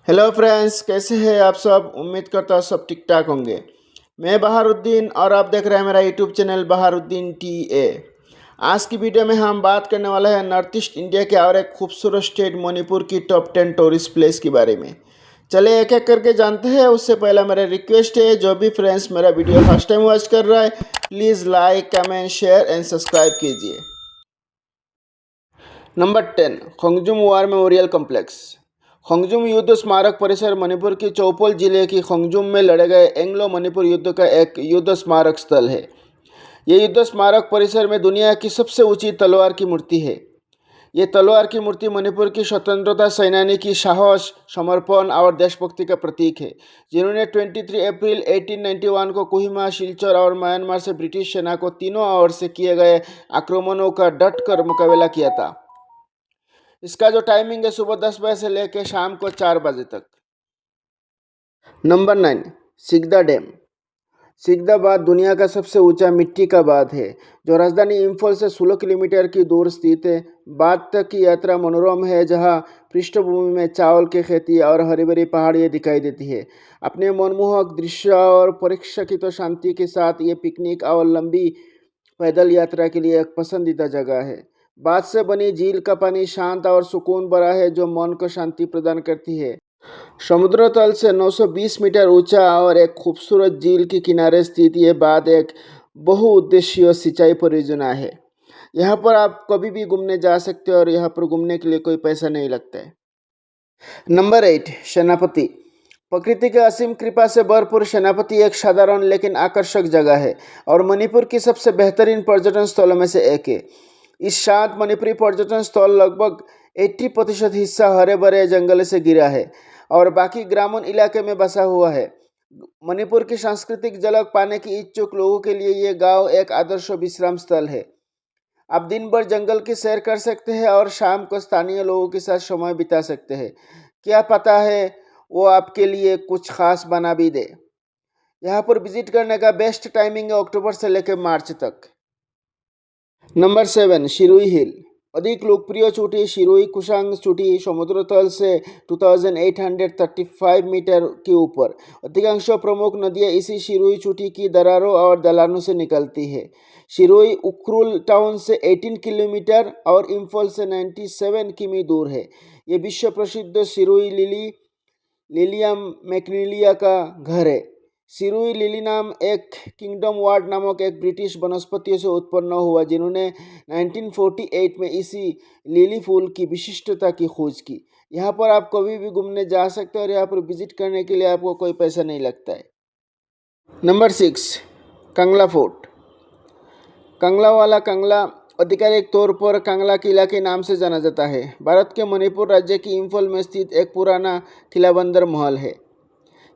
Hello friends, कैसे हैं आप सब। उम्मीद करता हूँ सब ठीक ठाक होंगे। मैं बहारुद्दीन और आप देख रहे हैं मेरा यूट्यूब चैनल बहारुद्दीन टी। आज की वीडियो में हम बात करने वाले हैं नॉर्थ ईस्ट इंडिया के और एक खूबसूरत स्टेट मणिपुर की टॉप 10 टूरिस्ट प्लेस के बारे में। चलिए एक एक करके जानते हैं। उससे पहले मेरा रिक्वेस्ट है, जो भी फ्रेंड्स मेरा वीडियो फर्स्ट टाइम वॉच कर रहा है, please like comment share and subscribe कीजिए। Number 10, Khongjom war memorial complex. Khongjom युद्ध स्मारक परिसर मणिपुर के चौपोल जिले की खोंगजुम में लड़े गए एंग्लो मणिपुर युद्ध का एक युद्ध स्मारक स्थल है। ये युद्ध स्मारक परिसर में दुनिया की सबसे ऊंची तलवार की मूर्ति है। ये तलवार की मूर्ति मणिपुर की स्वतंत्रता सेनानी की साहस, समर्पण और देशभक्ति का प्रतीक है, जिन्होंने 23 अप्रैल 1891 को कोहिमा, सिलचर और म्यांमार से ब्रिटिश सेना को तीनों ओर से किए गए आक्रमणों का डट कर मुकाबला किया था। इसका जो टाइमिंग है, सुबह 10 बजे से लेकर शाम को 4 बजे तक। Number 9, सिकदा dam. सिकदा बांध दुनिया का सबसे ऊंचा मिट्टी का बांध है, जो राजधानी इम्फाल से 16 किलोमीटर की दूर स्थित है। बांध तक की यात्रा मनोरम है, जहां पृष्ठभूमि में चावल की खेती और हरी भरी पहाड़ियां दिखाई देती है। अपने मनमोहक दृश्य और परीक्षाकृत शांति के साथ ये पिकनिक और लंबी पैदल यात्रा के लिए एक पसंदीदा जगह है। बांध से बनी झील का पानी शांत और सुकून भरा है, जो मन को शांति प्रदान करती है। समुद्र तल से 920 मीटर ऊंचा और एक खूबसूरत झील के किनारे स्थित ये बांध एक बहुउद्देशीय सिंचाई परियोजना है। यहाँ पर आप कभी भी घूमने जा सकते हो और यहाँ पर घूमने के लिए कोई पैसा नहीं लगता है। नंबर 8, सेनापति। प्रकृति की असीम कृपा से भरपूर सेनापति एक साधारण लेकिन आकर्षक जगह है और मणिपुर की सबसे बेहतरीन पर्यटन स्थलों में से एक है। इस शांत मणिपुरी पर्यटन स्थल लगभग 80% हिस्सा हरे भरे जंगल से घिरा है और बाकी ग्रामीण इलाके में बसा हुआ है। मणिपुर की सांस्कृतिक झलक पाने की इच्छुक लोगों के लिए ये गांव एक आदर्श विश्राम स्थल है। आप दिन भर जंगल की सैर कर सकते हैं और शाम को स्थानीय लोगों के साथ समय बिता सकते हैं। क्या पता है वो आपके लिए कुछ खास बना भी दे। यहाँ पर विजिट करने का बेस्ट टाइमिंग है अक्टूबर से लेकर मार्च तक। नंबर 7, शिरुई हिल। अधिक लोकप्रिय चोटी शिरुई कुशांग चोटी समुद्र तल से 2835 मीटर के ऊपर। अधिकांश प्रमुख नदियाँ इसी शिरुई चोटी की दरारों और ढलानों से निकलती है। शिरुई उखरुल टाउन से 18 किलोमीटर और इम्फाल से 97 किमी दूर है। ये विश्व प्रसिद्ध शिरुई लिलियम मैक्रिलिया का घर है। सिरुई लिली नाम एक किंगडम वार्ड नामक एक ब्रिटिश वनस्पति से उत्पन्न हुआ, जिन्होंने 1948 में इसी लिली फूल की विशिष्टता की खोज की। यहाँ पर आप कभी भी घूमने जा सकते हैं और यहाँ पर विजिट करने के लिए आपको कोई पैसा नहीं लगता है। नंबर 6, कंगला फोर्ट। कंगला वाला कंगला आधिकारिक तौर पर कंगला किला के नाम से जाना जाता है। भारत के मणिपुर राज्य की इम्फाल में स्थित एक पुराना किलाबंदर महल है।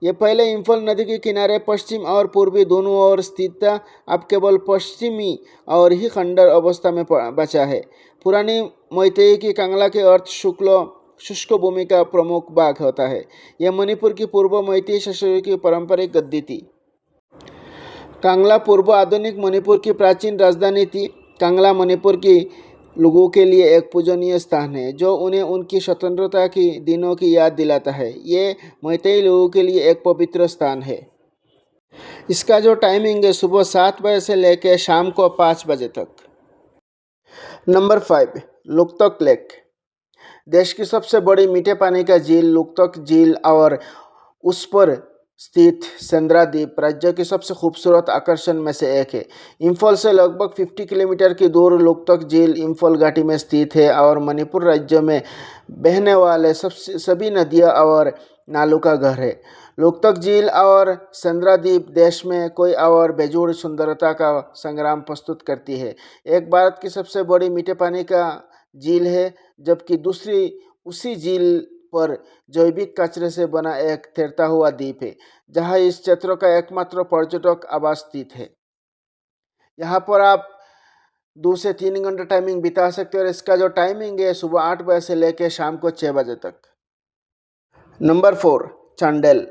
ये पहले इम्फाल नदी के किनारे पश्चिम और पूर्वी दोनों ओर स्थित था। अब केवल पश्चिमी और ही खंडर अवस्था में बचा है। पुरानी मैतेई की कंगला के अर्थ शुष्क भूमि का प्रमुख भाग होता है। यह मणिपुर की पूर्व मैतेई शासकों की पारंपरिक गद्दी थी। कांगला पूर्व आधुनिक मणिपुर की प्राचीन राजधानी थी। कांगला मणिपुर की लोगों के लिए एक पूजनीय स्थान है, जो उन्हें उनकी स्वतंत्रता की दिनों की याद दिलाता है। ये मैतेई लोगों के लिए एक पवित्र स्थान है। इसका जो टाइमिंग है, सुबह 7 बजे से लेकर शाम को 5 बजे तक। Number 5, Loktak lake. देश की सबसे बड़ी मीठे पानी का झील लोकतक झील और उस पर स्थित सेंद्रा द्वीप राज्य के सबसे खूबसूरत आकर्षण में से एक है। इम्फाल से लगभग 50 किलोमीटर की दूर लोकतक झील इम्फाल घाटी में स्थित है और मणिपुर राज्य में बहने वाले सभी नदियाँ और नालों का घर है। लोकतक झील और सेंद्रा द्वीप देश में कोई और बेजोड़ सुंदरता का संग्राम प्रस्तुत करती है। एक भारत की सबसे बड़ी मीठे पानी का झील है, जबकि दूसरी उसी झील पर जैविक कचरे से बना एक तैरता हुआ द्वीप है, जहां इस क्षेत्र का एकमात्र पर्यटक आवास स्थित है। यहाँ पर आप 2 से 3 घंटे टाइमिंग बिता सकते हो और इसका जो टाइमिंग है, सुबह 8 बजे से लेकर शाम को 6 बजे तक। नंबर 4, चांडेल।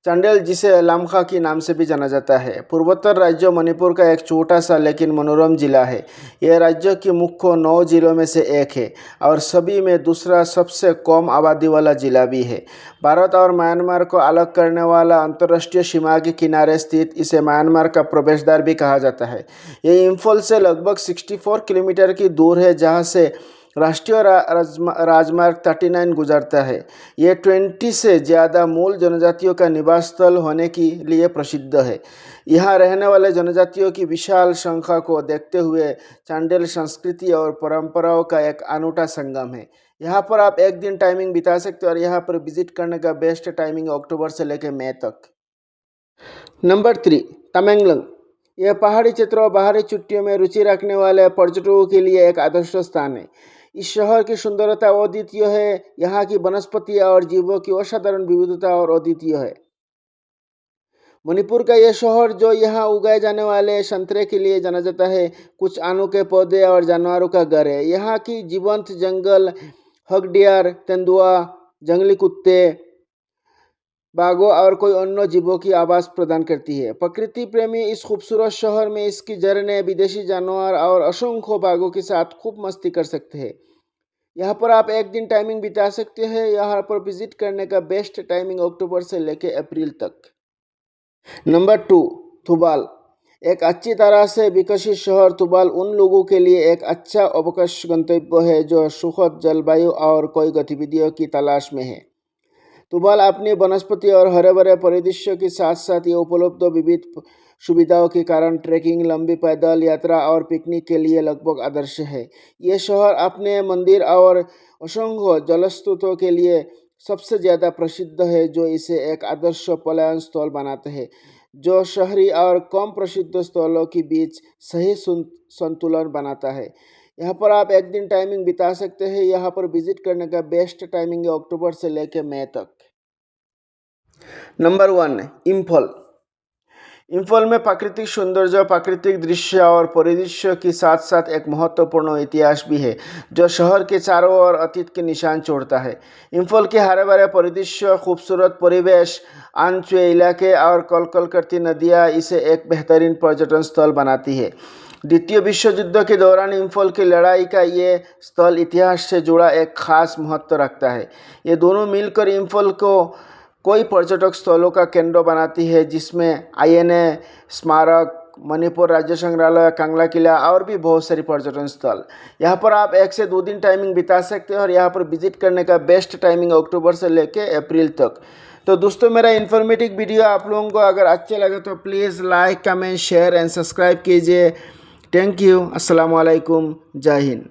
चांडेल, जिसे लामखा के नाम से भी जाना जाता है, पूर्वोत्तर राज्य मणिपुर का एक छोटा सा लेकिन मनोरम जिला है। यह राज्य के मुख्य 9 जिलों में से एक है और सभी में दूसरा सबसे कम आबादी वाला जिला भी है। भारत और म्यांमार को अलग करने वाला अंतर्राष्ट्रीय सीमा के किनारे स्थित इसे म्यांमार का प्रवेश द्वार भी कहा जाता है। ये इम्फाल से लगभग 64 किलोमीटर की दूर है, जहाँ से राष्ट्रीय राजमार्ग 39 गुजरता है। ये 20 से ज़्यादा मूल जनजातियों का निवास स्थल होने के लिए प्रसिद्ध है। यहाँ रहने वाले जनजातियों की विशाल संख्या को देखते हुए चांडेल संस्कृति और परंपराओं का एक अनूठा संगम है। यहाँ पर आप एक दिन टाइमिंग बिता सकते हो और यहाँ पर विजिट करने का बेस्ट टाइमिंग अक्टूबर से लेकर मई तक। नंबर 3, तमेंगलोंग। यह पहाड़ी क्षेत्र और बाहरी छुट्टियों में रुचि रखने वाले पर्यटकों के लिए एक आदर्श स्थान है। इस शहर की सुंदरता अद्वितीय है। यहाँ की वनस्पतियाँ और जीवों की असाधारण विविधता और अद्वितीय है। मणिपुर का यह शहर, जो यहाँ उगाए जाने वाले संतरे के लिए जाना जाता है, कुछ अनोखे पौधे और जानवरों का घर है। यहाँ की जीवंत जंगल हग डियर, तेंदुआ, जंगली कुत्ते, बाघों और कोई अन्य जीवों की आवाज़ प्रदान करती है। प्रकृति प्रेमी इस खूबसूरत शहर में इसकी झरने, विदेशी जानवर और असंख्य बाघों के साथ खूब मस्ती कर सकते हैं। यहाँ पर आप एक दिन टाइमिंग बिता सकते हैं। यहाँ पर विजिट करने का बेस्ट टाइमिंग अक्टूबर से लेकर अप्रैल तक। नंबर 2, थुबाल। एक अच्छी तरह से विकसित शहर थुबाल उन लोगों के लिए एक अच्छा अवकाश गंतव्य है जो सुखद जलवायु और कई गतिविधियों की तलाश में है। थुबाल अपनी वनस्पति और हरे भरे परिदृश्य के साथ साथ ये उपलब्ध विविध सुविधाओं के कारण ट्रैकिंग, लंबी पैदल यात्रा और पिकनिक के लिए लगभग आदर्श है। ये शहर अपने मंदिर और असंख्य जलस्रोतों के लिए सबसे ज़्यादा प्रसिद्ध है, जो इसे एक आदर्श पलायन स्थल बनाते हैं, जो शहरी और कम प्रसिद्ध स्थलों के बीच सही संतुलन बनाता है। यहाँ पर आप एक दिन टाइमिंग बिता सकते हैं। यहाँ पर विजिट करने का बेस्ट टाइमिंग है अक्टूबर से लेकर मई तक। नंबर 1, इम्फाल। इम्फाल में प्राकृतिक सौंदर्य, प्राकृतिक दृश्य और परिदृश्य के साथ साथ एक महत्वपूर्ण इतिहास भी है, जो शहर के चारों ओर अतीत के निशान छोड़ता है। इम्फाल के हरे भरे परिदृश्य, खूबसूरत परिवेश, अनछुए इलाके और कलकल करती नदियाँ इसे एक बेहतरीन पर्यटन स्थल बनाती है। द्वितीय विश्व युद्ध के दौरान इम्फाल की लड़ाई का ये स्थल इतिहास से जुड़ा एक खास महत्व रखता है। ये दोनों मिलकर इम्फाल को कई पर्यटक स्थलों का केंद्र बनाती है, जिसमें आईएनए स्मारक, मणिपुर राज्य संग्रहालय, कांगला किला और भी बहुत सारी पर्यटन स्थल। यहाँ पर आप 1 से 2 दिन टाइमिंग बिता सकते हैं और यहाँ पर विजिट करने का बेस्ट टाइमिंग अक्टूबर से लेकर अप्रैल तक। तो दोस्तों, मेरा इन्फॉर्मेटिव वीडियो आप लोगों को अगर अच्छे लगे तो please like, comment, share and subscribe कीजिए। Thank you. अस्सलाम वालेकुम। जय हिंद।